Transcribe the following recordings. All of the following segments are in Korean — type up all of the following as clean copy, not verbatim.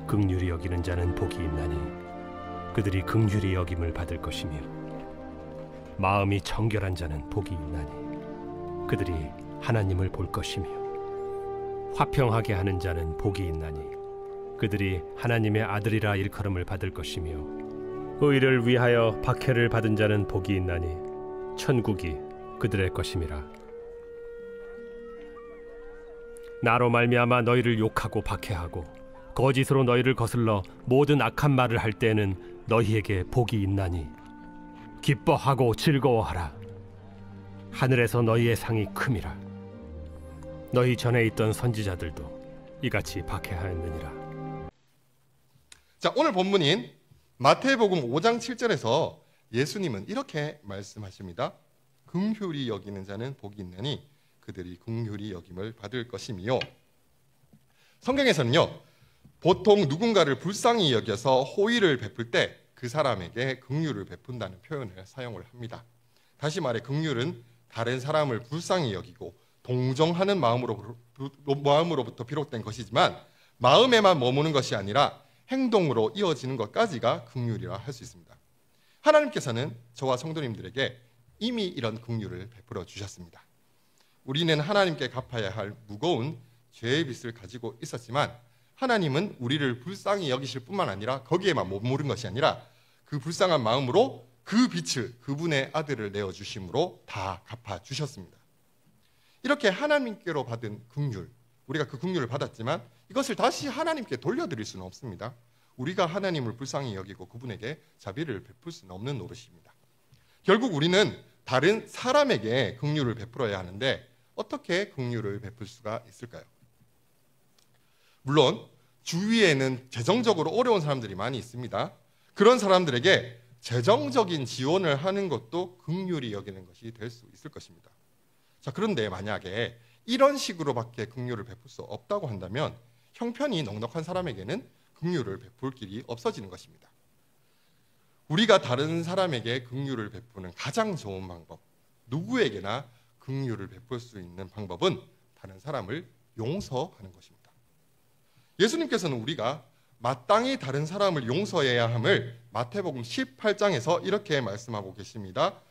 긍휼히 여기는 자는 복이 있나니 그들이 긍휼히 여김을 받을 것이며 마음이 정결한 자는 복이 있나니 그들이 하나님을 볼 것이며 화평하게 하는 자는 복이 있나니 그들이 하나님의 아들이라 일컬음을 받을 것이며 의를 위하여 박해를 받은 자는 복이 있나니 천국이 그들의 것임이라. 나로 말미암아 너희를 욕하고 박해하고 거짓으로 너희를 거슬러 모든 악한 말을 할 때에는 너희에게 복이 있나니 기뻐하고 즐거워하라. 하늘에서 너희의 상이 큼이라. 너희 전에 있던 선지자들도 이같이 박해하였느니라. 자, 오늘 본문인 마태복음 5장 7절에서 예수님은 이렇게 말씀하십니다. 긍휼히 여기는 자는 복이 있나니 그들이 긍휼히 여김을 받을 것이며, 성경에서는요 보통 누군가를 불쌍히 여겨서 호의를 베풀 때 그 사람에게 긍휼을 베푼다는 표현을 사용을 합니다. 다시 말해 긍휼은 다른 사람을 불쌍히 여기고 동정하는 마음으로부터 비롯된 것이지만 마음에만 머무는 것이 아니라 행동으로 이어지는 것까지가 긍휼이라 할 수 있습니다. 하나님께서는 저와 성도님들에게 이미 이런 긍휼을 베풀어 주셨습니다. 우리는 하나님께 갚아야 할 무거운 죄의 빚을 가지고 있었지만 하나님은 우리를 불쌍히 여기실 뿐만 아니라 거기에만 머무른 것이 아니라 그 불쌍한 마음으로 그 빚을 그분의 아들을 내어주심으로 다 갚아주셨습니다. 이렇게 하나님께로 받은 긍휼, 우리가 그 긍휼을 받았지만 이것을 다시 하나님께 돌려드릴 수는 없습니다. 우리가 하나님을 불쌍히 여기고 그분에게 자비를 베풀 수는 없는 노릇입니다. 결국 우리는 다른 사람에게 긍휼을 베풀어야 하는데 어떻게 긍휼을 베풀 수가 있을까요? 물론 주위에는 재정적으로 어려운 사람들이 많이 있습니다. 그런 사람들에게 재정적인 지원을 하는 것도 긍휼히 여기는 것이 될 수 있을 것입니다. 자, 그런데 만약에 이런 식으로밖에 긍휼을 베풀 수 없다고 한다면 형편이 넉넉한 사람에게는 긍휼을 베풀 길이 없어지는 것입니다. 우리가 다른 사람에게 긍휼을 베푸는 가장 좋은 방법, 누구에게나 긍휼을 베풀 수 있는 방법은 다른 사람을 용서하는 것입니다. 예수님께서는 우리가 마땅히 다른 사람을 용서해야 함을 마태복음 18장에서 이렇게 말씀하고 계십니다.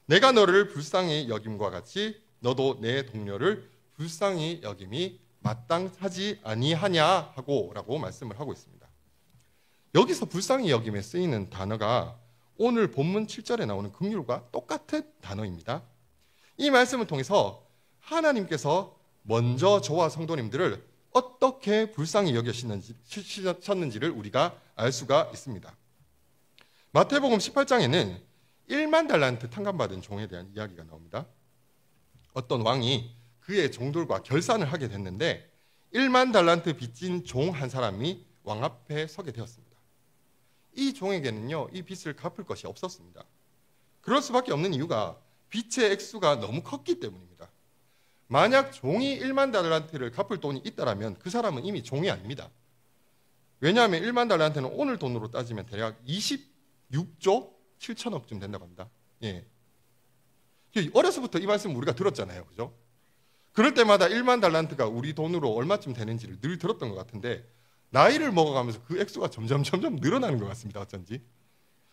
내가 너를 불쌍히 여김과 같이 너도 내 동료를 불쌍히 여김이 마땅하지 아니하냐 하고 라고 말씀을 하고 있습니다. 여기서 불쌍히 여김에 쓰이는 단어가 오늘 본문 7절에 나오는 긍휼과 똑같은 단어입니다. 이 말씀을 통해서 하나님께서 먼저 저와 성도님들을 어떻게 불쌍히 여기셨는지를 우리가 알 수가 있습니다. 마태복음 18장에는 1만 달란트 탕감받은 종에 대한 이야기가 나옵니다. 어떤 왕이 그의 종들과 결산을 하게 됐는데 1만 달란트 빚진 종 한 사람이 왕 앞에 서게 되었습니다. 이 종에게는요, 이 빚을 갚을 것이 없었습니다. 그럴 수밖에 없는 이유가 빚의 액수가 너무 컸기 때문입니다. 만약 종이 1만 달란트를 갚을 돈이 있다면 그 사람은 이미 종이 아닙니다. 왜냐하면 1만 달란트는 오늘 돈으로 따지면 대략 26조 7천억쯤 된다고 합니다. 예. 어려서부터 이 말씀 우리가 들었잖아요. 그죠? 그럴 때마다 1만 달란트가 우리 돈으로 얼마쯤 되는지를 늘 들었던 것 같은데 나이를 먹어가면서 그 액수가 점점 늘어나는 것 같습니다. 어쩐지.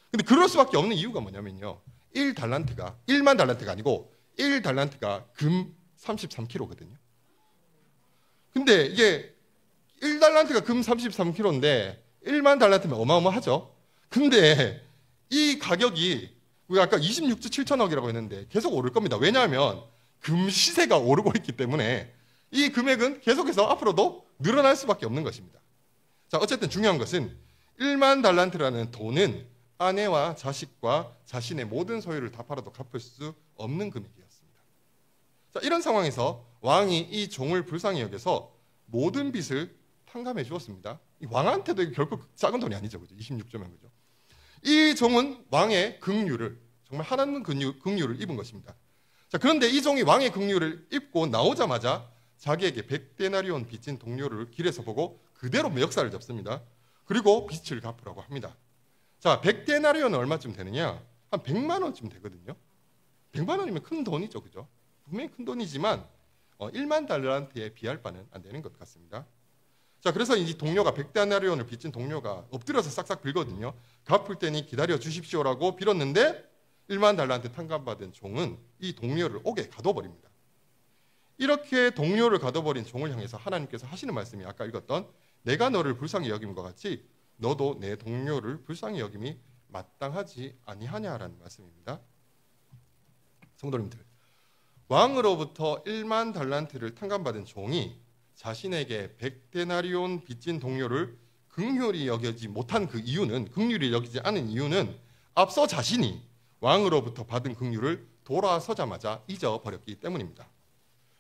근데 그럴 수밖에 없는 이유가 뭐냐면요. 1만 달란트가 아니고 1달란트가 금 33kg거든요. 근데 이게 1달란트가 금 33kg인데 1만 달란트면 어마어마하죠. 근데 이 가격이 우리가 아까 26조 7천억이라고 했는데 계속 오를 겁니다. 왜냐하면 금 시세가 오르고 있기 때문에 이 금액은 계속해서 앞으로도 늘어날 수밖에 없는 것입니다. 자, 어쨌든 중요한 것은 1만 달란트라는 돈은 아내와 자식과 자신의 모든 소유를 다 팔아도 갚을 수 없는 금액이었습니다. 자, 이런 상황에서 왕이 이 종을 불쌍히 여겨서 모든 빚을 탕감해 주었습니다. 이 왕한테도 결코 작은 돈이 아니죠. 그죠? 26조면 그죠? 이 종은 왕의 긍휼을, 정말 하나님 긍휼을 입은 것입니다. 자, 그런데 이 종이 왕의 긍휼을 입고 나오자마자 자기에게 100데나리온 빚진 동료를 길에서 보고 그대로 멱살을 잡습니다. 그리고 빚을 갚으라고 합니다. 자, 100데나리온은 얼마쯤 되느냐? 한 100만 원쯤 되거든요. 100만 원이면 큰 돈이죠. 그죠? 분명히 큰 돈이지만 1만 달란트에 비할 바는 안 되는 것 같습니다. 자, 그래서 이 동료가 100데나리온을 빚진 동료가 엎드려서 싹싹 빌거든요. 갚을 테니 기다려 주십시오라고 빌었는데 1만 달란트 탕감받은 종은 이 동료를 옥에 가둬버립니다. 이렇게 동료를 가둬버린 종을 향해서 하나님께서 하시는 말씀이 아까 읽었던 내가 너를 불쌍히 여김과 같이 너도 내 동료를 불쌍히 여김이 마땅하지 아니하냐라는 말씀입니다. 성도님들, 왕으로부터 1만 달란트를 탕감받은 종이 자신에게 100데나리온 빚진 동료를 긍휼히 여기지 못한 그 이유는, 긍휼히 여기지 않은 이유는 앞서 자신이 왕으로부터 받은 긍휼을 돌아서자마자 잊어버렸기 때문입니다.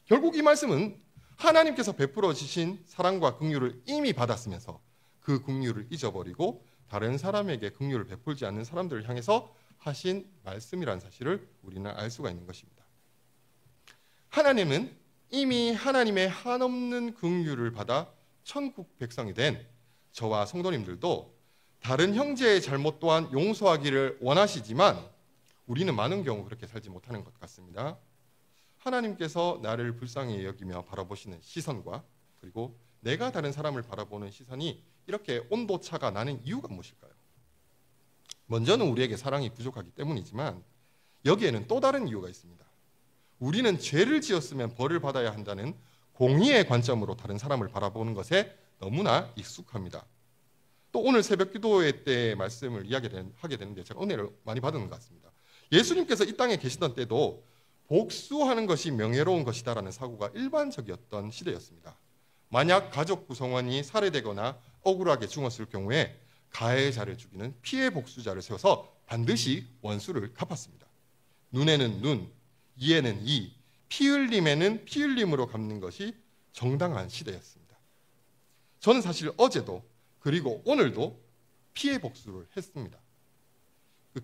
결국 이 말씀은 하나님께서 베풀어 주신 사랑과 긍휼을 이미 받았으면서 그 긍휼을 잊어버리고 다른 사람에게 긍휼을 베풀지 않는 사람들을 향해서 하신 말씀이라는 사실을 우리는 알 수가 있는 것입니다. 하나님은 이미 하나님의 한없는 긍휼을 받아 천국 백성이 된 저와 성도님들도 다른 형제의 잘못 또한 용서하기를 원하시지만 우리는 많은 경우 그렇게 살지 못하는 것 같습니다. 하나님께서 나를 불쌍히 여기며 바라보시는 시선과 그리고 내가 다른 사람을 바라보는 시선이 이렇게 온도차가 나는 이유가 무엇일까요? 먼저는 우리에게 사랑이 부족하기 때문이지만 여기에는 또 다른 이유가 있습니다. 우리는 죄를 지었으면 벌을 받아야 한다는 공의의 관점으로 다른 사람을 바라보는 것에 너무나 익숙합니다. 또 오늘 새벽 기도회 때 말씀을 하게 되는데 제가 은혜를 많이 받은 것 같습니다. 예수님께서 이 땅에 계시던 때도 복수하는 것이 명예로운 것이다라는 사고가 일반적이었던 시대였습니다. 만약 가족 구성원이 살해되거나 억울하게 죽었을 경우에 가해자를 죽이는 피해 복수자를 세워서 반드시 원수를 갚았습니다. 눈에는 눈, 이에는 이, 피 흘림에는 피 흘림으로 갚는 것이 정당한 시대였습니다. 저는 사실 어제도 그리고 오늘도 피해 복수를 했습니다.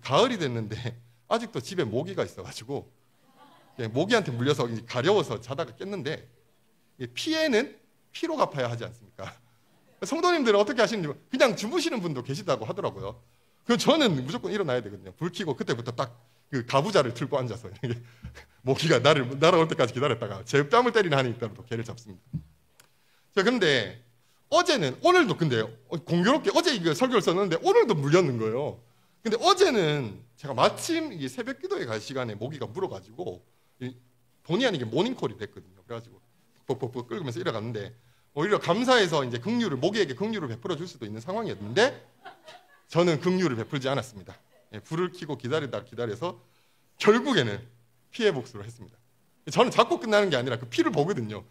가을이 됐는데 아직도 집에 모기가 있어가지고 모기한테 물려서 가려워서 자다가 깼는데 피해는 피로 갚아야 하지 않습니까? 성도님들은 어떻게 하시는지 그냥 주무시는 분도 계시다고 하더라고요. 그럼 저는 무조건 일어나야 되거든요. 불 켜고 그때부터 딱 그 가부좌를 틀고 앉아서 모기가 날아올 때까지 기다렸다가 제 뺨을 때리는 한이 있다면 또 개를 잡습니다. 자, 근데 오늘도 근데 공교롭게 어제 이거 설교를 썼는데 오늘도 물렸는 거예요. 근데 어제는 제가 마침 이 새벽 기도에 갈 시간에 모기가 물어가지고 본의 아니게 모닝콜이 됐거든요. 그래가지고 뻑뻑뻑 끓으면서 일어갔는데 오히려 감사해서 이제 모기에게 긍휼을 베풀어 줄 수도 있는 상황이었는데 저는 긍휼을 베풀지 않았습니다. 불을 켜고 기다려서 결국에는 피해 복수를 했습니다. 저는 잡고 끝나는 게 아니라 그 피를 보거든요.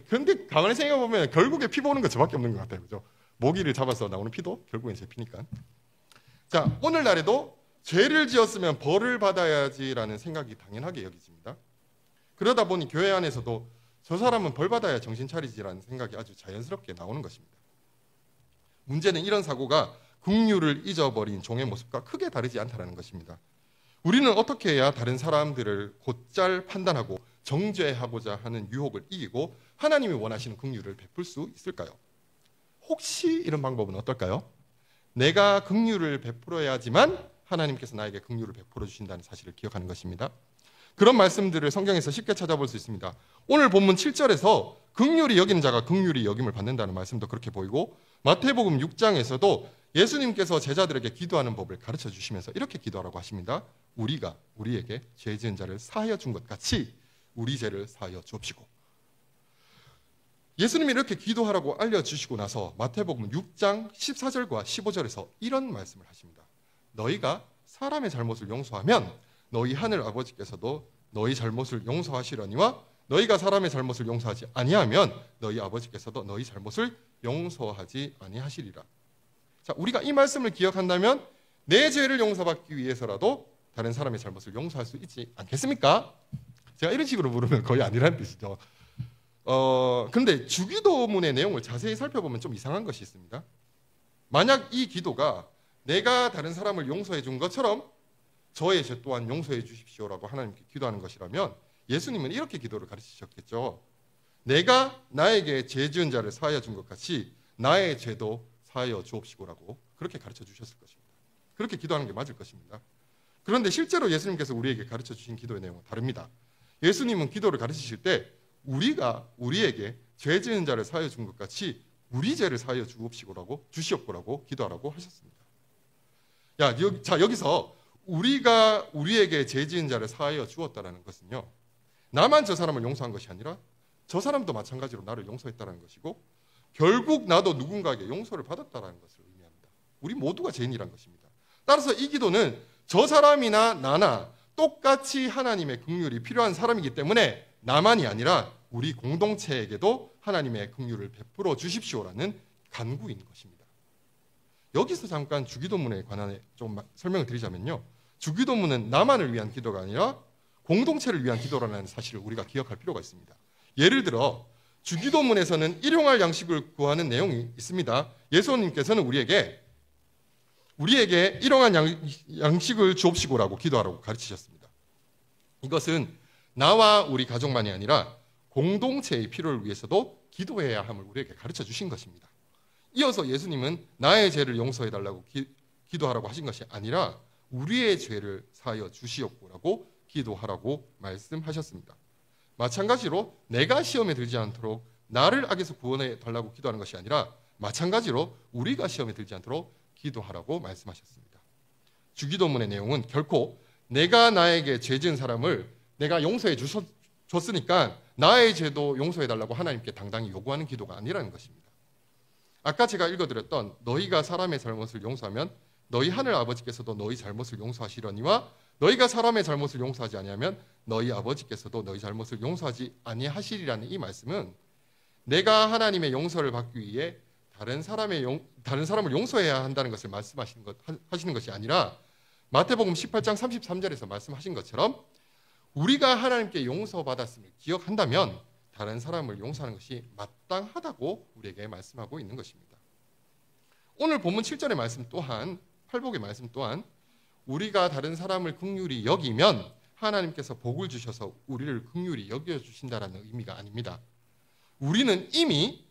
그런데 가만히 생각해보면 결국에 피 보는 거 저밖에 없는 것 같아요. 그죠? 모기를 잡아서 나오는 피도 결국엔 제 피니까. 자, 오늘날에도 죄를 지었으면 벌을 받아야지라는 생각이 당연하게 여겨집니다. 그러다 보니 교회 안에서도 저 사람은 벌 받아야 정신 차리지라는 생각이 아주 자연스럽게 나오는 것입니다. 문제는 이런 사고가 긍휼을 잊어버린 종의 모습과 크게 다르지 않다는 것입니다. 우리는 어떻게 해야 다른 사람들을 곧잘 판단하고 정죄하고자 하는 유혹을 이기고 하나님이 원하시는 긍휼을 베풀 수 있을까요? 혹시 이런 방법은 어떨까요? 내가 긍휼을 베풀어야지만 하나님께서 나에게 긍휼을 베풀어 주신다는 사실을 기억하는 것입니다. 그런 말씀들을 성경에서 쉽게 찾아볼 수 있습니다. 오늘 본문 7절에서 긍휼히 여기는 자가 긍휼히 여김을 받는다는 말씀도 그렇게 보이고 마태복음 6장에서도 예수님께서 제자들에게 기도하는 법을 가르쳐 주시면서 이렇게 기도하라고 하십니다. 우리가 우리에게 죄 지은 자를 사하여 준 것 같이 우리 죄를 사하여 주옵시고. 예수님이 이렇게 기도하라고 알려주시고 나서 마태복음 6장 14절과 15절에서 이런 말씀을 하십니다. 너희가 사람의 잘못을 용서하면 너희 하늘 아버지께서도 너희 잘못을 용서하시려니와 너희가 사람의 잘못을 용서하지 아니하면 너희 아버지께서도 너희 잘못을 용서하지 아니하시리라. 자, 우리가 이 말씀을 기억한다면 내 죄를 용서받기 위해서라도 다른 사람의 잘못을 용서할 수 있지 않겠습니까? 제가 이런 식으로 물으면 거의 아니라는 뜻이죠. 근데 주기도문의 내용을 자세히 살펴보면 좀 이상한 것이 있습니다. 만약 이 기도가 내가 다른 사람을 용서해 준 것처럼 저의 죄 또한 용서해 주십시오라고 하나님께 기도하는 것이라면 예수님은 이렇게 기도를 가르치셨겠죠. 내가 나에게 죄 지은 자를 사하여 준 것 같이 나의 죄도 사하여 주옵시고라고 그렇게 가르쳐 주셨을 것입니다. 그렇게 기도하는 게 맞을 것입니다. 그런데 실제로 예수님께서 우리에게 가르쳐 주신 기도의 내용은 다릅니다. 예수님은 기도를 가르치실 때 우리가 우리에게 죄 지은 자를 사하여 준 것 같이 우리 죄를 사하여 주시옵고라고 기도하라고 하셨습니다. 여기서 우리가 우리에게 죄 지은 자를 사하여 주었다라는 것은요, 나만 저 사람을 용서한 것이 아니라 저 사람도 마찬가지로 나를 용서했다는 것이고, 결국 나도 누군가에게 용서를 받았다는 것을 의미합니다. 우리 모두가 죄인이란 것입니다. 따라서 이 기도는 저 사람이나 나나 똑같이 하나님의 긍휼이 필요한 사람이기 때문에 나만이 아니라 우리 공동체에게도 하나님의 긍휼을 베풀어 주십시오라는 간구인 것입니다. 여기서 잠깐 주기도문에 관한 좀 설명을 드리자면요, 주기도문은 나만을 위한 기도가 아니라 공동체를 위한 기도라는 사실을 우리가 기억할 필요가 있습니다. 예를 들어 주기도문에서는 일용할 양식을 구하는 내용이 있습니다. 예수님께서는 우리에게 일용할 양식을 주옵시고라고 기도하라고 가르치셨습니다. 이것은 나와 우리 가족만이 아니라 공동체의 필요를 위해서도 기도해야 함을 우리에게 가르쳐 주신 것입니다. 이어서 예수님은 나의 죄를 용서해달라고 기도하라고 하신 것이 아니라 우리의 죄를 사하여 주시옵고라고 기도하라고 말씀하셨습니다. 마찬가지로 내가 시험에 들지 않도록 나를 악에서 구원해 달라고 기도하는 것이 아니라 마찬가지로 우리가 시험에 들지 않도록 기도하라고 말씀하셨습니다. 주기도문의 내용은 결코 내가 나에게 죄 지은 사람을 내가 용서해 줬으니까 나의 죄도 용서해 달라고 하나님께 당당히 요구하는 기도가 아니라는 것입니다. 아까 제가 읽어드렸던 너희가 사람의 잘못을 용서하면 너희 하늘 아버지께서도 너희 잘못을 용서하시려니와 너희가 사람의 잘못을 용서하지 아니하면 너희 아버지께서도 너희 잘못을 용서하지 아니하시리라는 이 말씀은 내가 하나님의 용서를 받기 위해 다른 사람을 용서해야 한다는 것을 하시는 것이 아니라 마태복음 18장 33절에서 말씀하신 것처럼 우리가 하나님께 용서받았음을 기억한다면 다른 사람을 용서하는 것이 마땅하다고 우리에게 말씀하고 있는 것입니다. 오늘 본문 7절의 말씀 또한, 팔복의 말씀 또한 우리가 다른 사람을 긍휼히 여기면 하나님께서 복을 주셔서 우리를 긍휼히 여겨주신다는 의미가 아닙니다. 우리는 이미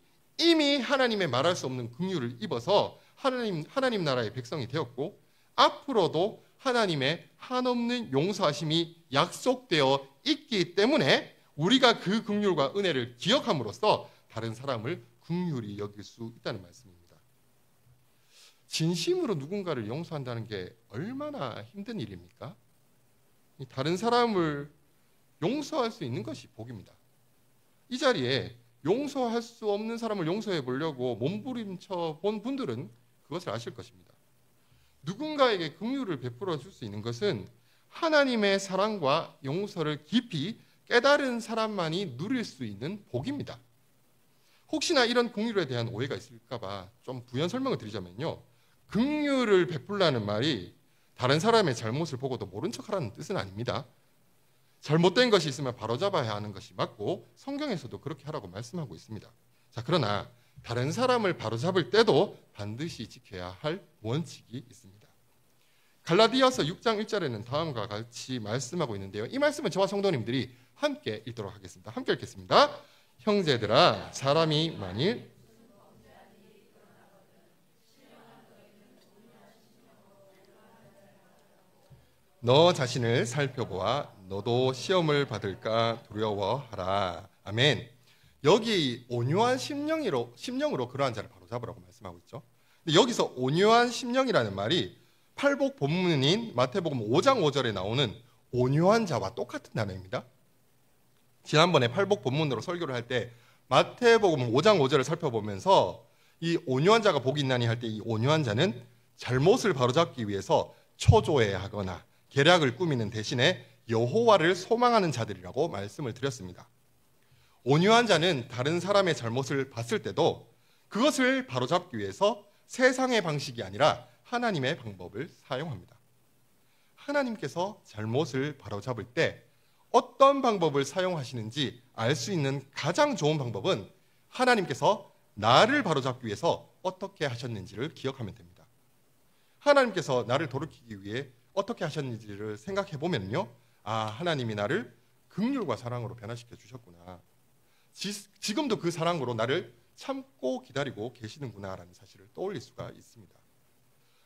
하나님의 말할 수 없는 긍휼을 입어서 하나님 나라의 백성이 되었고 앞으로도 하나님의 한없는 용서하심이 약속되어 있기 때문에 우리가 그 긍휼과 은혜를 기억함으로써 다른 사람을 긍휼히 여길 수 있다는 말씀입니다. 진심으로 누군가를 용서한다는 게 얼마나 힘든 일입니까? 다른 사람을 용서할 수 있는 것이 복입니다. 이 자리에 용서할 수 없는 사람을 용서해 보려고 몸부림쳐 본 분들은 그것을 아실 것입니다. 누군가에게 긍휼을 베풀어 줄 수 있는 것은 하나님의 사랑과 용서를 깊이 깨달은 사람만이 누릴 수 있는 복입니다. 혹시나 이런 긍휼에 대한 오해가 있을까 봐 좀 부연 설명을 드리자면요, 긍휼을 베풀라는 말이 다른 사람의 잘못을 보고도 모른 척하라는 뜻은 아닙니다. 잘못된 것이 있으면 바로잡아야 하는 것이 맞고 성경에서도 그렇게 하라고 말씀하고 있습니다. 자, 그러나 다른 사람을 바로잡을 때도 반드시 지켜야 할 원칙이 있습니다. 갈라디아서 6장 1절에는 다음과 같이 말씀하고 있는데요, 이 말씀은 저와 성도님들이 함께 읽도록 하겠습니다. 함께 읽겠습니다. 형제들아, 사람이 만일 너 자신을 살펴보아 너도 시험을 받을까 두려워하라. 아멘. 여기 온유한 심령으로 그러한 자를 바로잡으라고 말씀하고 있죠. 근데 여기서 온유한 심령이라는 말이 팔복 본문인 마태복음 5장 5절에 나오는 온유한 자와 똑같은 단어입니다. 지난번에 팔복 본문으로 설교를 할 때 마태복음 5장 5절을 살펴보면서 이 온유한 자가 복이 있나니 할 때 이 온유한 자는 잘못을 바로잡기 위해서 초조해하거나 계략을 꾸미는 대신에 여호와를 소망하는 자들이라고 말씀을 드렸습니다. 온유한 자는 다른 사람의 잘못을 봤을 때도 그것을 바로잡기 위해서 세상의 방식이 아니라 하나님의 방법을 사용합니다. 하나님께서 잘못을 바로잡을 때 어떤 방법을 사용하시는지 알 수 있는 가장 좋은 방법은 하나님께서 나를 바로잡기 위해서 어떻게 하셨는지를 기억하면 됩니다. 하나님께서 나를 돌이키기 위해 어떻게 하셨는지를 생각해 보면요, 하나님이 나를 긍휼과 사랑으로 변화시켜 주셨구나. 지금도 그 사랑으로 나를 참고 기다리고 계시는구나라는 사실을 떠올릴 수가 있습니다.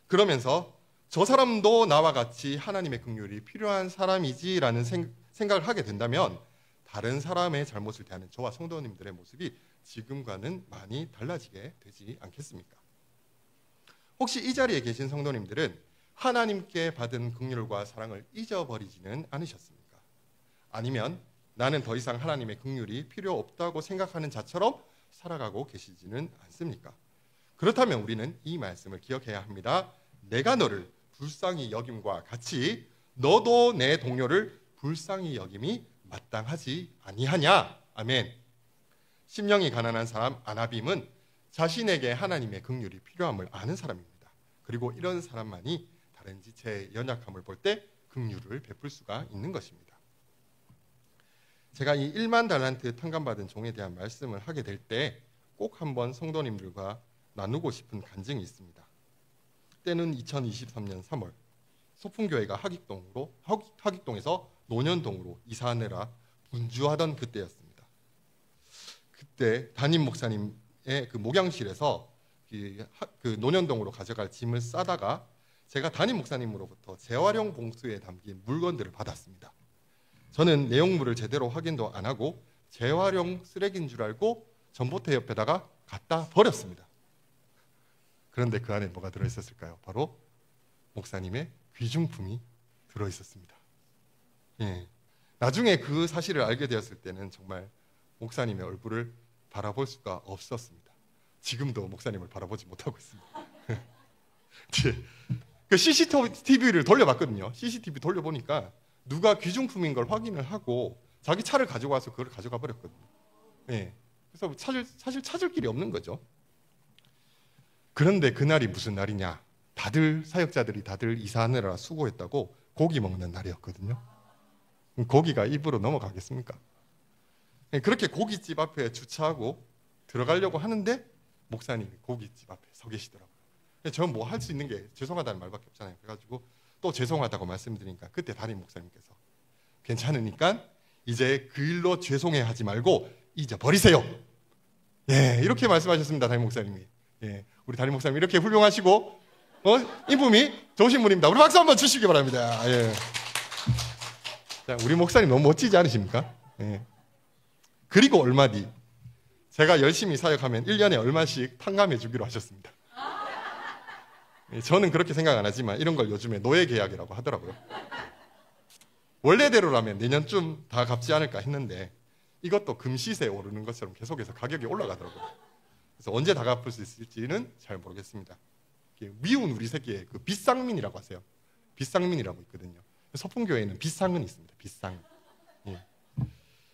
그러면서 저 사람도 나와 같이 하나님의 긍휼이 필요한 사람이지라는 생각을 하게 된다면 다른 사람의 잘못을 대하는 저와 성도님들의 모습이 지금과는 많이 달라지게 되지 않겠습니까? 혹시 이 자리에 계신 성도님들은 하나님께 받은 긍휼과 사랑을 잊어버리지는 않으셨습니까? 아니면 나는 더 이상 하나님의 긍휼이 필요 없다고 생각하는 자처럼 살아가고 계시지는 않습니까? 그렇다면 우리는 이 말씀을 기억해야 합니다. 내가 너를 불쌍히 여김과 같이 너도 내 동료를 불쌍히 여김이 마땅하지 아니하냐? 아멘. 심령이 가난한 사람 아나빔은 자신에게 하나님의 긍휼이 필요함을 아는 사람입니다. 그리고 이런 사람만이 다른 지체의 연약함을 볼 때 긍휼을 베풀 수가 있는 것입니다. 제가 이 1만 달란트 탕감받은 종에 대한 말씀을 하게 될 때 꼭 한번 성도님들과 나누고 싶은 간증이 있습니다. 때는 2023년 3월 소풍교회가 하객동에서 논현동으로 이사하느라 분주하던 그때였습니다. 그때 담임 목사님의 그 목양실에서 그 논현동으로 가져갈 짐을 싸다가 제가 담임 목사님으로부터 재활용 봉투에 담긴 물건들을 받았습니다. 저는 내용물을 제대로 확인도 안 하고 재활용 쓰레기인 줄 알고 전봇대 옆에다가 갖다 버렸습니다. 그런데 그 안에 뭐가 들어있었을까요? 바로 목사님의 귀중품이 들어있었습니다. 예. 나중에 그 사실을 알게 되었을 때는 정말 목사님의 얼굴을 바라볼 수가 없었습니다. 지금도 목사님을 바라보지 못하고 있습니다. 그 CCTV를 돌려봤거든요. CCTV 돌려보니까 누가 귀중품인 걸 확인을 하고 자기 차를 가지고 와서 그걸 가져가 버렸거든요. 예. 그래서 사실 찾을 길이 없는 거죠. 그런데 그날이 무슨 날이냐? 사역자들이 다들 이사하느라 수고했다고 고기 먹는 날이었거든요. 고기가 입으로 넘어가겠습니까? 그렇게 고깃집 앞에 주차하고 들어가려고 하는데 목사님이 고깃집 앞에 서 계시더라고요. 저는 뭐 할 수 있는 게 죄송하다는 말밖에 없잖아요. 그래가지고 또 죄송하다고 말씀드리니까 그때 담임 목사님께서 괜찮으니까 이제 그 일로 죄송해하지 말고 잊어버리세요. 예, 이렇게 말씀하셨습니다. 담임 목사님이. 예, 우리 담임 목사님 이렇게 훌륭하시고 인품이 좋으신 분입니다. 우리 박수 한번 주시기 바랍니다. 예. 자, 우리 목사님 너무 멋지지 않으십니까? 예. 그리고 얼마 뒤 제가 열심히 사역하면 1년에 얼마씩 탕감해 주기로 하셨습니다. 예, 저는 그렇게 생각 안 하지만 이런 걸 요즘에 노예 계약이라고 하더라고요. 원래대로라면 내년쯤 다 갚지 않을까 했는데 이것도 금시세에 오르는 것처럼 계속해서 가격이 올라가더라고요. 그래서 언제 다 갚을 수 있을지는 잘 모르겠습니다. 미운 우리 새끼의 그 빚상민이라고 하세요. 빚상민이라고 있거든요. 서풍교회에는 빚상은 있습니다. 빚상. 예.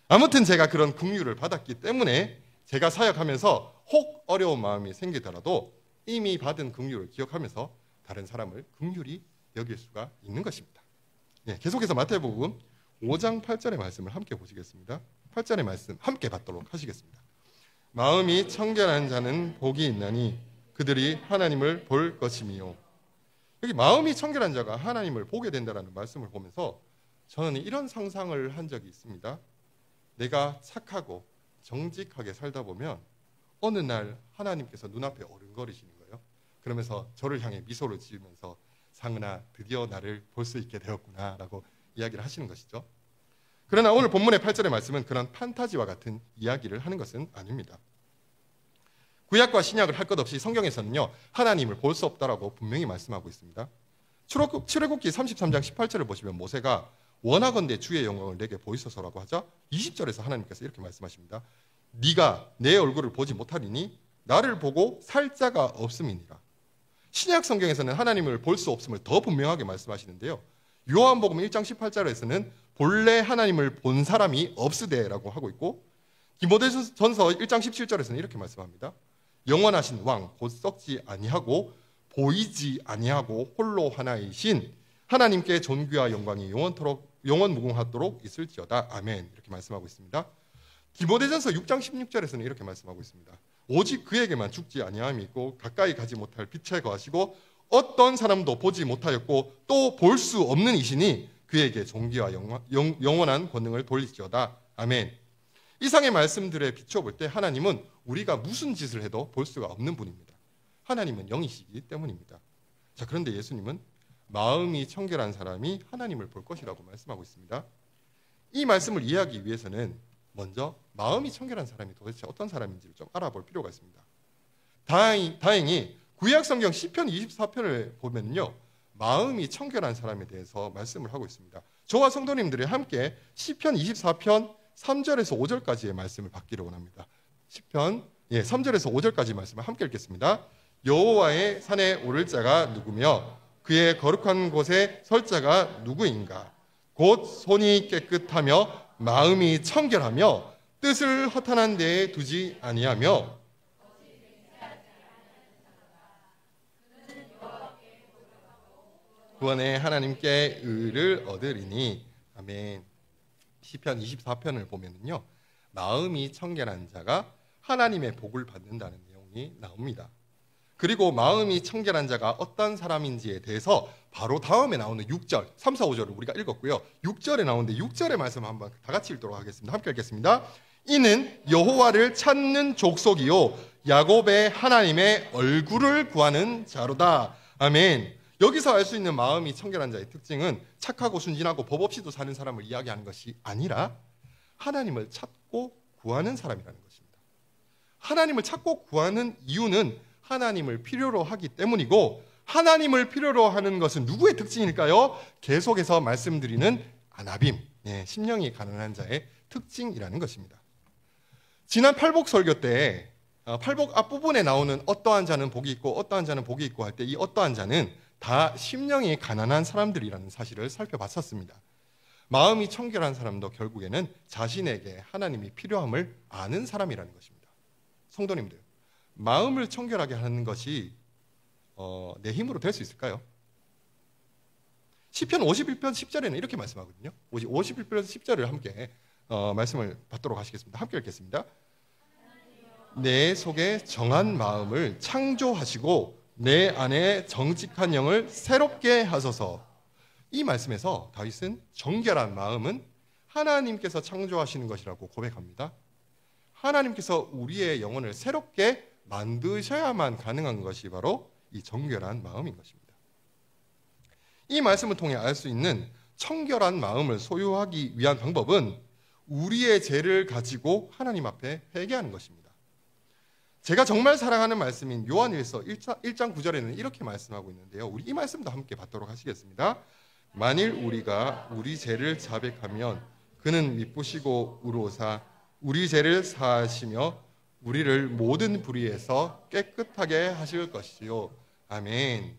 아무튼 제가 그런 긍휼을 받았기 때문에 제가 사역하면서 혹 어려운 마음이 생기더라도 이미 받은 긍휼을 기억하면서 다른 사람을 긍휼히 여길 수가 있는 것입니다. 예, 계속해서 마태복음 5장 8절의 말씀을 함께 보시겠습니다. 8절의 말씀 함께 받도록 하시겠습니다. 마음이 청결한 자는 복이 있나니 그들이 하나님을 볼 것이미요. 여기 마음이 청결한 자가 하나님을 보게 된다는 말씀을 보면서 저는 이런 상상을 한 적이 있습니다. 내가 착하고 정직하게 살다 보면 어느 날 하나님께서 눈앞에 어른거리시는 거예요. 그러면서 저를 향해 미소를 지으면서 상은아 드디어 나를 볼 수 있게 되었구나 라고 이야기를 하시는 것이죠. 그러나 오늘 본문의 8절의 말씀은 그런 판타지와 같은 이야기를 하는 것은 아닙니다. 구약과 신약을 할 것 없이 성경에서는요 하나님을 볼 수 없다라고 분명히 말씀하고 있습니다. 출애굽기 33장 18절을 보시면 모세가 원하건대 주의 영광을 내게 보이소서라고 하자 20절에서 하나님께서 이렇게 말씀하십니다. 네가 내 얼굴을 보지 못하리니 나를 보고 살 자가 없음이니라. 신약 성경에서는 하나님을 볼 수 없음을 더 분명하게 말씀하시는데요. 요한복음 1장 18절에서는 본래 하나님을 본 사람이 없으되라고 하고 있고 디모데전서 1장 17절에서는 이렇게 말씀합니다. 영원하신 왕 곧 썩지 아니하고 보이지 아니하고 홀로 하나이신 하나님께 존귀와 영광이 영원 무궁하도록 있을지어다. 아멘. 이렇게 말씀하고 있습니다. 디모데전서 6장 16절에서는 이렇게 말씀하고 있습니다. 오직 그에게만 죽지 아니함이 있고 가까이 가지 못할 빛에 거하시고 어떤 사람도 보지 못하였고 또 볼 수 없는 이시니 그에게 존귀와 영원한 권능을 돌릴지어다. 아멘. 이상의 말씀들에 비춰볼 때 하나님은 우리가 무슨 짓을 해도 볼 수가 없는 분입니다. 하나님은 영이시기 때문입니다. 자, 그런데 예수님은 마음이 청결한 사람이 하나님을 볼 것이라고 말씀하고 있습니다. 이 말씀을 이해하기 위해서는 먼저 마음이 청결한 사람이 도대체 어떤 사람인지를 좀 알아볼 필요가 있습니다. 다행히 구약 성경 시편 24편을 보면요, 마음이 청결한 사람에 대해서 말씀을 하고 있습니다. 저와 성도님들이 함께 시편 24편 3절에서 5절까지의 말씀을 받기를 원합니다. 시편 3절에서 5절까지 말씀을 함께 읽겠습니다. 여호와의 산에 오를 자가 누구며 그의 거룩한 곳에 설 자가 누구인가? 곧 손이 깨끗하며 마음이 청결하며 뜻을 허탄한 데에 두지 아니하며 구원의 하나님께 의를 얻으리니. 아멘. 시편 24편을 보면요, 마음이 청결한 자가 하나님의 복을 받는다는 내용이 나옵니다. 그리고 마음이 청결한 자가 어떤 사람인지에 대해서 바로 다음에 나오는 6절, 3, 4, 5절을 우리가 읽었고요. 6절에 나오는데 6절의 말씀 한번 다 같이 읽도록 하겠습니다. 함께 읽겠습니다. 이는 여호와를 찾는 족속이요 야곱의 하나님의 얼굴을 구하는 자로다. 아멘. 여기서 알 수 있는 마음이 청결한 자의 특징은 착하고 순진하고 법 없이도 사는 사람을 이야기하는 것이 아니라 하나님을 찾고 구하는 사람이라는 것입니다. 하나님을 찾고 구하는 이유는 하나님을 필요로 하기 때문이고, 하나님을 필요로 하는 것은 누구의 특징일까요? 계속해서 말씀드리는 아나빔, 심령이 가난한 자의 특징이라는 것입니다. 지난 팔복 설교 때 팔복 앞부분에 나오는 어떠한 자는 복이 있고 어떠한 자는 복이 있고 할 때 이 어떠한 자는 다 심령이 가난한 사람들이라는 사실을 살펴봤었습니다. 마음이 청결한 사람도 결국에는 자신에게 하나님이 필요함을 아는 사람이라는 것입니다. 성도님들, 마음을 청결하게 하는 것이 내 힘으로 될 수 있을까요? 시편 51편 10절에는 이렇게 말씀하거든요. 51편 10절을 함께 말씀을 받도록 하시겠습니다. 함께 읽겠습니다. 내 속에 정한 마음을 창조하시고 내 안에 정직한 영을 새롭게 하소서. 이 말씀에서 다윗은 정결한 마음은 하나님께서 창조하시는 것이라고 고백합니다. 하나님께서 우리의 영혼을 새롭게 만드셔야만 가능한 것이 바로 이 정결한 마음인 것입니다. 이 말씀을 통해 알 수 있는 청결한 마음을 소유하기 위한 방법은 우리의 죄를 가지고 하나님 앞에 회개하는 것입니다. 제가 정말 사랑하는 말씀인 요한일서 1장 9절에는 이렇게 말씀하고 있는데요. 우리 이 말씀도 함께 받도록 하시겠습니다. 만일 우리가 우리 죄를 자백하면 그는 미쁘시고 의로우사 우리 죄를 사하시며 우리를 모든 불의에서 깨끗하게 하실 것이요. 아멘.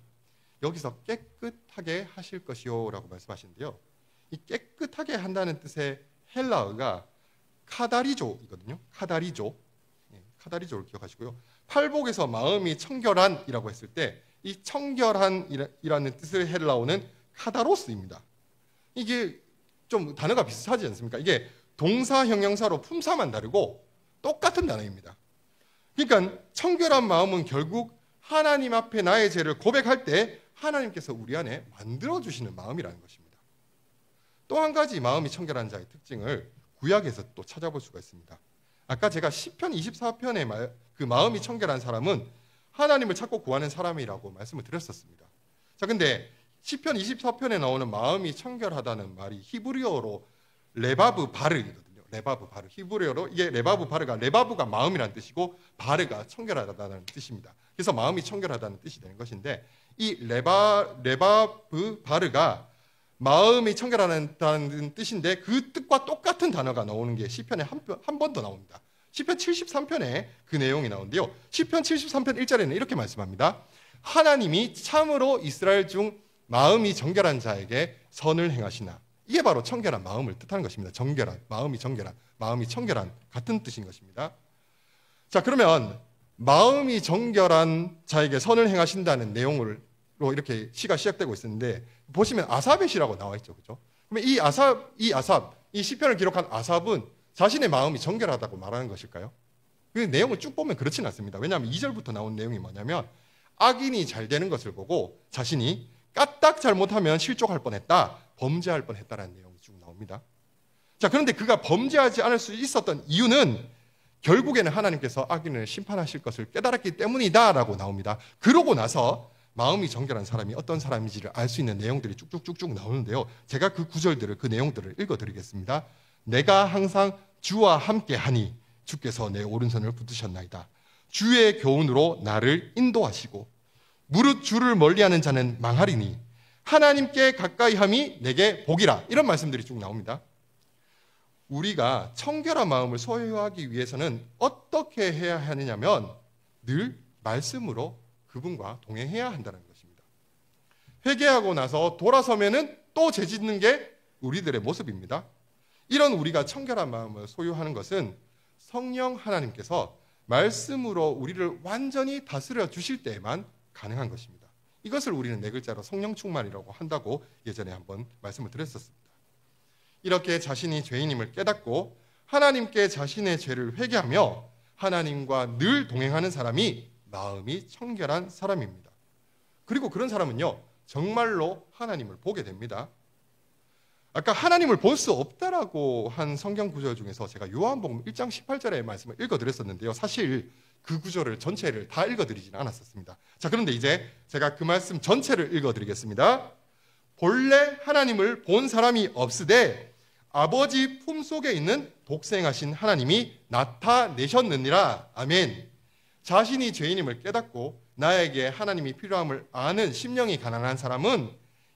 여기서 깨끗하게 하실 것이요 라고 말씀하시는데요. 이 깨끗하게 한다는 뜻의 헬라어가 카다리조이거든요. 카다리조를 기억하시고요. 팔복에서 마음이 청결한이라고 했을 때 이 청결한이라는 뜻의 헬라어는 카다로스입니다. 이게 좀 단어가 비슷하지 않습니까? 이게 동사 형용사로 품사만 다르고 똑같은 단어입니다. 그러니까 청결한 마음은 결국 하나님 앞에 나의 죄를 고백할 때 하나님께서 우리 안에 만들어주시는 마음이라는 것입니다. 또 한 가지 마음이 청결한 자의 특징을 구약에서 또 찾아볼 수가 있습니다. 아까 제가 시편 24편의 그 마음이 청결한 사람은 하나님을 찾고 구하는 사람이라고 말씀을 드렸었습니다. 자, 근데 시편 24편에 나오는 마음이 청결하다는 말이 히브리어로 레바브 바르이거든요. 레바브 바르. 히브리어로 이게 레바브 바르가 레바브가 마음이라는 뜻이고 바르가 청결하다는 뜻입니다. 그래서 마음이 청결하다는 뜻이 되는 것인데 이 레바브 바르가 마음이 청결하다는 뜻인데 그 뜻과 똑같은 단어가 나오는 게 시편에 한 번 더 나옵니다. 시편 73편에 그 내용이 나오는데요. 시편 73편 1절에는 이렇게 말씀합니다. 하나님이 참으로 이스라엘 중 마음이 정결한 자에게 선을 행하시나. 이게 바로 청결한 마음을 뜻하는 것입니다. 정결한, 마음이 청결한 같은 뜻인 것입니다. 자, 그러면 마음이 정결한 자에게 선을 행하신다는 내용으로 이렇게 시가 시작되고 있었는데 보시면 아삽의 시라고 나와 있죠. 그렇죠? 그러면 이 시편을 기록한 아삽은 자신의 마음이 정결하다고 말하는 것일까요? 그 내용을 쭉 보면 그렇지는 않습니다. 왜냐하면 2절부터 나온 내용이 뭐냐면 악인이 잘 되는 것을 보고 자신이 까딱 잘못하면 실족할 뻔했다, 범죄할 뻔했다라는 내용이 쭉 나옵니다. 자, 그런데 그가 범죄하지 않을 수 있었던 이유는 결국에는 하나님께서 악인을 심판하실 것을 깨달았기 때문이다라고 나옵니다. 그러고 나서 마음이 정결한 사람이 어떤 사람인지를 알 수 있는 내용들이 쭉쭉쭉쭉 나오는데요. 제가 그 구절들을, 그 내용들을 읽어드리겠습니다. 내가 항상 주와 함께 하니 주께서 내 오른손을 붙드셨나이다. 주의 교훈으로 나를 인도하시고 무릇 주를 멀리하는 자는 망하리니 하나님께 가까이함이 내게 복이라. 이런 말씀들이 쭉 나옵니다. 우리가 청결한 마음을 소유하기 위해서는 어떻게 해야 하느냐면 늘 말씀으로 그분과 동행해야 한다는 것입니다. 회개하고 나서 돌아서면은 또 죄짓는 게 우리들의 모습입니다. 이런 우리가 청결한 마음을 소유하는 것은 성령 하나님께서 말씀으로 우리를 완전히 다스려 주실 때에만 가능한 것입니다. 이것을 우리는 네 글자로 성령 충만이라고 한다고 예전에 한번 말씀을 드렸었습니다. 이렇게 자신이 죄인임을 깨닫고 하나님께 자신의 죄를 회개하며 하나님과 늘 동행하는 사람이 마음이 청결한 사람입니다. 그리고 그런 사람은요, 정말로 하나님을 보게 됩니다. 아까 하나님을 볼 수 없다라고 한 성경 구절 중에서 제가 요한복음 1장 18절의 말씀을 읽어드렸었는데요. 사실 그 구절을 전체를 다 읽어드리지는 않았었습니다. 자, 그런데 이제 제가 그 말씀 전체를 읽어드리겠습니다. 본래 하나님을 본 사람이 없으되 아버지 품속에 있는 독생하신 하나님이 나타내셨느니라. 아멘. 자신이 죄인임을 깨닫고 나에게 하나님이 필요함을 아는 심령이 가난한 사람은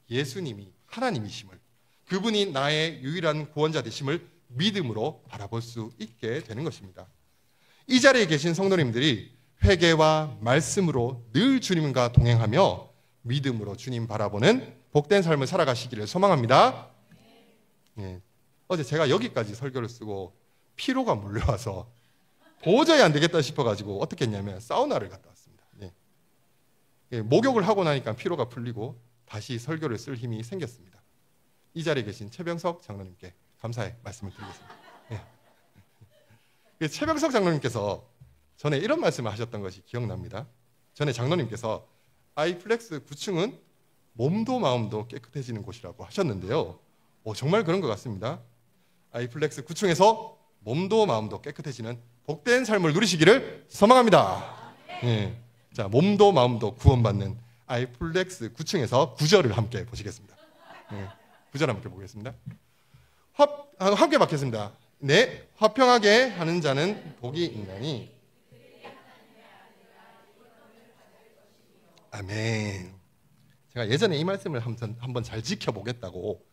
예수님이 하나님이심을, 그분이 나의 유일한 구원자 되심을 믿음으로 바라볼 수 있게 되는 것입니다. 이 자리에 계신 성도님들이 회개와 말씀으로 늘 주님과 동행하며 믿음으로 주님 바라보는 복된 삶을 살아가시기를 소망합니다. 예. 어제 제가 여기까지 설교를 쓰고 피로가 몰려와서 도저히 안 되겠다 싶어가지고 어떻게 했냐면 사우나를 갔다 왔습니다. 예. 예, 목욕을 하고 나니까 피로가 풀리고 다시 설교를 쓸 힘이 생겼습니다. 이 자리에 계신 최병석 장로님께 감사의 말씀을 드리겠습니다. 예. 최병석 장로님께서 전에 이런 말씀을 하셨던 것이 기억납니다. 전에 장로님께서 아이플렉스 9층은 몸도 마음도 깨끗해지는 곳이라고 하셨는데요. 정말 그런 것 같습니다. 아이플렉스 9층에서 몸도 마음도 깨끗해지는 복된 삶을 누리시기를 소망합니다. 예. 자, 몸도 마음도 구원받는 아이플렉스 9층에서 9절을 함께 보시겠습니다. 예. 9절 함께 보겠습니다. 함께 받겠습니다. 네, 화평하게 하는 자는 복이 있나니. 아멘. 제가 예전에 이 말씀을 한번 잘 지켜보겠다고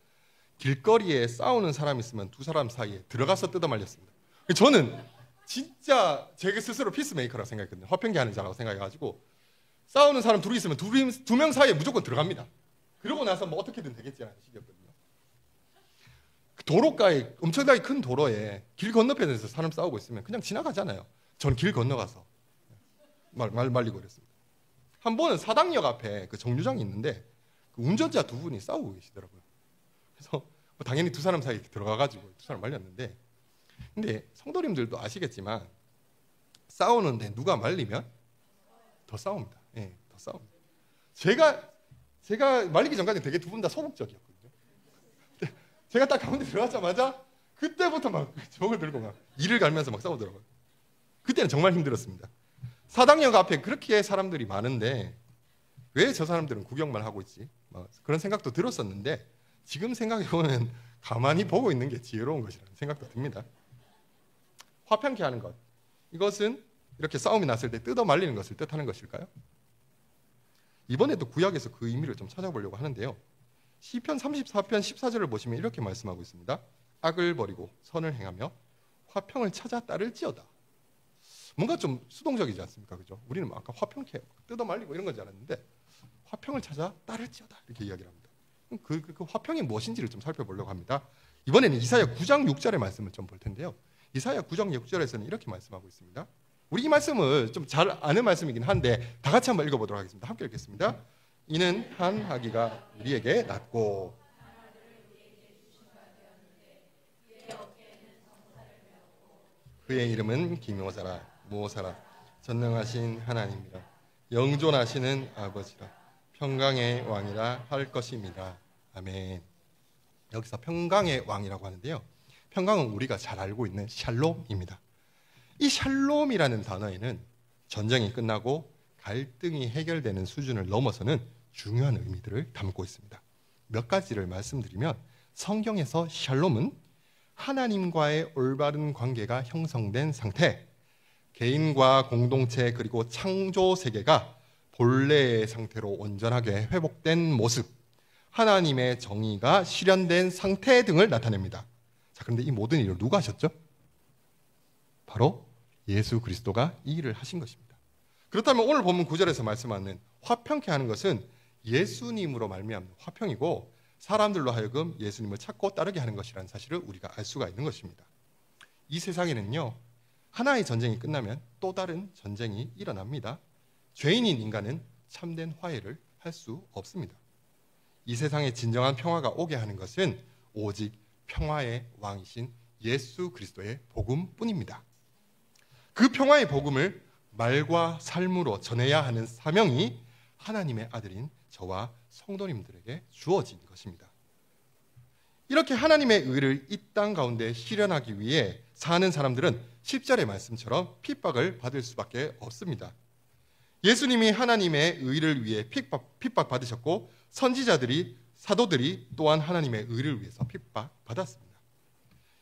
길거리에 싸우는 사람 있으면 두 사람 사이에 들어가서 뜯어말렸습니다. 저는 진짜 제 스스로 피스메이커라고 생각했거든요. 화평케 하는 자라고 생각해가지고 싸우는 사람 둘이 있으면 두 명 사이에 무조건 들어갑니다. 그러고 나서 뭐 어떻게든 되겠지라는 식이었거든요. 도로가에, 엄청나게 큰 도로에 길 건너편에서 사람 싸우고 있으면 그냥 지나가잖아요. 저는 길 건너가서 말 말리고 그랬습니다. 한 번은 사당역 앞에 그 정류장이 있는데 그 운전자 두 분이 싸우고 계시더라고요. 그래서 당연히 두 사람 사이에 들어가가지고 두 사람 말렸는데, 근데 성도님들도 아시겠지만 싸우는데 누가 말리면 더 싸웁니다. 예, 더 싸웁니다. 제가 말리기 전까지 되게 두 분 다 소극적이었거든요. 제가 딱 가운데 들어가자마자 그때부터 막 적을 들고 막 이를 갈면서 막 싸우더라고요. 그때는 정말 힘들었습니다. 사당역 앞에 그렇게 사람들이 많은데 왜 저 사람들은 구경만 하고 있지? 그런 생각도 들었었는데 지금 생각해보면 가만히 보고 있는 게 지혜로운 것이라는 생각도 듭니다. 화평케 하는 것, 이것은 이렇게 싸움이 났을 때 뜯어 말리는 것을 뜻하는 것일까요? 이번에도 구약에서 그 의미를 좀 찾아보려고 하는데요. 시편 34편 14절을 보시면 이렇게 말씀하고 있습니다. 악을 버리고 선을 행하며 화평을 찾아 따를지어다. 뭔가 좀 수동적이지 않습니까? 그죠? 우리는 아까 화평케 뜯어 말리고 이런 건 줄 알았는데 화평을 찾아 따를지어다 이렇게 이야기를 합니다. 그 화평이 무엇인지를 좀 살펴보려고 합니다. 이번에는 이사야 9장 6절의 말씀을 좀 볼 텐데요. 이사야 9장 6절에서는 이렇게 말씀하고 있습니다. 우리 이 말씀을 좀 잘 아는 말씀이긴 한데 다 같이 한번 읽어보도록 하겠습니다. 함께 읽겠습니다. 이는 한 아기가 우리에게 낳고 그의 이름은 기묘자라 모사라 전능하신 하나님이라 영존하시는 아버지라 평강의 왕이라 할 것입니다. 아멘. 여기서 평강의 왕이라고 하는데요. 평강은 우리가 잘 알고 있는 샬롬입니다. 이 샬롬이라는 단어에는 전쟁이 끝나고 갈등이 해결되는 수준을 넘어서는 중요한 의미들을 담고 있습니다. 몇 가지를 말씀드리면 성경에서 샬롬은 하나님과의 올바른 관계가 형성된 상태, 개인과 공동체 그리고 창조 세계가 본래의 상태로 온전하게 회복된 모습, 하나님의 정의가 실현된 상태 등을 나타냅니다. 자, 그런데 이 모든 일을 누가 하셨죠? 바로 예수 그리스도가 이 일을 하신 것입니다. 그렇다면 오늘 본문 9절에서 말씀하는 화평케 하는 것은 예수님으로 말미암는 화평이고, 사람들로 하여금 예수님을 찾고 따르게 하는 것이라는 사실을 우리가 알 수가 있는 것입니다. 이 세상에는요, 하나의 전쟁이 끝나면 또 다른 전쟁이 일어납니다. 죄인인 인간은 참된 화해를 할 수 없습니다. 이 세상에 진정한 평화가 오게 하는 것은 오직 평화의 왕이신 예수 그리스도의 복음뿐입니다. 그 평화의 복음을 말과 삶으로 전해야 하는 사명이 하나님의 아들인 저와 성도님들에게 주어진 것입니다. 이렇게 하나님의 의를 이 땅 가운데 실현하기 위해 사는 사람들은 10절의 말씀처럼 핍박을 받을 수밖에 없습니다. 예수님이 하나님의 의를 위해 핍박받으셨고, 선지자들이, 사도들이 또한 하나님의 의를 위해서 핍박받았습니다.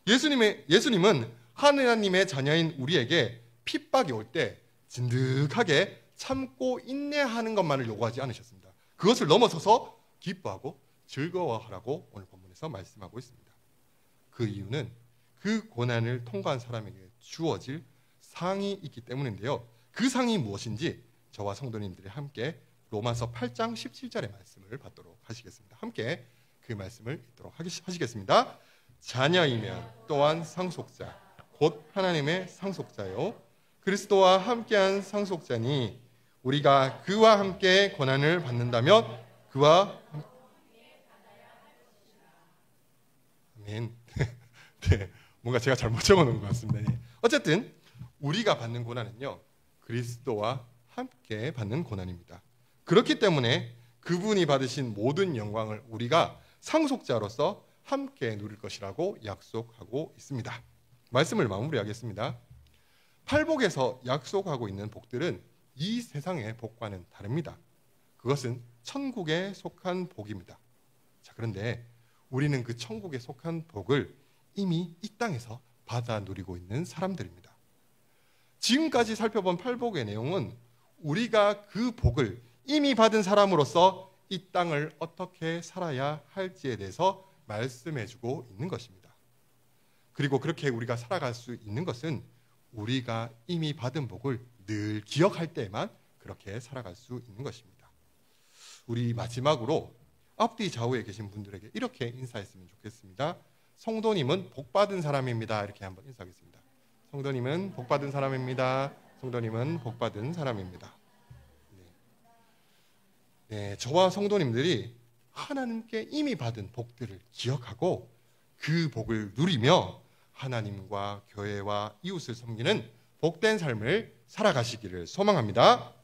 예수님은 하나님의 자녀인 우리에게 핍박이 올 때 진득하게 참고 인내하는 것만을 요구하지 않으셨습니다. 그것을 넘어서서 기뻐하고 즐거워하라고 오늘 본문에서 말씀하고 있습니다. 그 이유는 그 고난을 통과한 사람에게 주어질 상이 있기 때문인데요. 그 상이 무엇인지 저와 성도님들이 함께 로마서 8장 17절의 말씀을 받도록 하시겠습니다. 함께 그 말씀을 읽도록 하시겠습니다. 자녀이면 또한 상속자, 곧 하나님의 상속자요 그리스도와 함께한 상속자니, 우리가 그와 함께 고난을 받는다면 그와 아멘. 네, 뭔가 제가 잘못 적어놓은 것 같습니다. 네. 어쨌든 우리가 받는 고난은요, 그리스도와 함께 받는 고난입니다. 그렇기 때문에 그분이 받으신 모든 영광을 우리가 상속자로서 함께 누릴 것이라고 약속하고 있습니다. 말씀을 마무리하겠습니다. 팔복에서 약속하고 있는 복들은 이 세상의 복과는 다릅니다. 그것은 천국에 속한 복입니다. 자, 그런데 우리는 그 천국에 속한 복을 이미 이 땅에서 받아 누리고 있는 사람들입니다. 지금까지 살펴본 팔복의 내용은 우리가 그 복을 이미 받은 사람으로서 이 땅을 어떻게 살아야 할지에 대해서 말씀해주고 있는 것입니다. 그리고 그렇게 우리가 살아갈 수 있는 것은 우리가 이미 받은 복을 늘 기억할 때에만 그렇게 살아갈 수 있는 것입니다. 우리 마지막으로 앞뒤 좌우에 계신 분들에게 이렇게 인사했으면 좋겠습니다. 성도님은 복받은 사람입니다. 이렇게 한번 인사하겠습니다. 성도님은 복받은 사람입니다. 성도님은 복받은 사람입니다. 네, 저와 성도님들이 하나님께 이미 받은 복들을 기억하고 그 복을 누리며 하나님과 교회와 이웃을 섬기는 복된 삶을 살아가시기를 소망합니다.